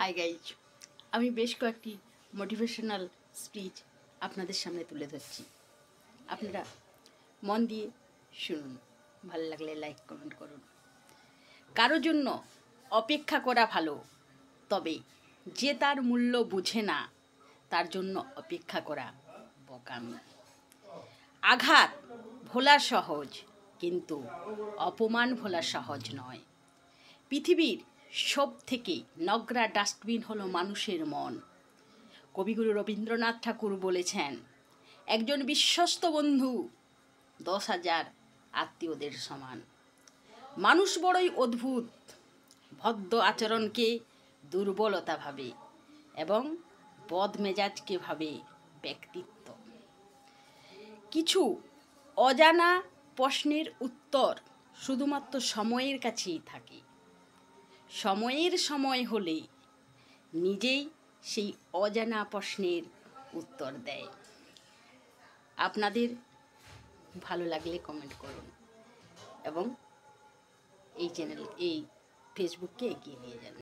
Hi guys, আমি বেশ কয়েকটি মোটিভেশনাল স্পিচ আপনাদের সামনে তুলে ধরছি। আপনারা মন দিয়ে শুনুন, ভালো লাগলে লাইক কমেন্ট করুন। কারো জন্য অপেক্ষা করা ভালো, তবে যে তার মূল্য বুঝে না তার জন্য অপেক্ষা করা বোকামি। আঘাত ভোলা সহজ, কিন্তু অপমান ভোলা সহজ নয়। পৃথিবীর সব থেকে নোংরা ডাস্টবিন হলো মানুষের মন। কবিগুরু রবীন্দ্রনাথ ঠাকুর বলেছেন, একজন বিশ্বস্ত বন্ধু 10,000 আত্মীয়দের সমান। মানুষ বড়ই অদ্ভুত, ভদ্র আচরণকে দুর্বলতা ভাবে এবং বদমেজাজকে ভাবে ব্যক্তিত্ব। কিছু অজানা প্রশ্নের উত্তর শুধুমাত্র সময়ের কাছেই থাকে। সময়ের সময় হলে নিজেই সেই অজানা প্রশ্নের উত্তর দেয়। আপনাদের ভালো লাগলে কমেন্ট করুন এবং এই ফেসবুককে এগিয়ে নিয়ে যান।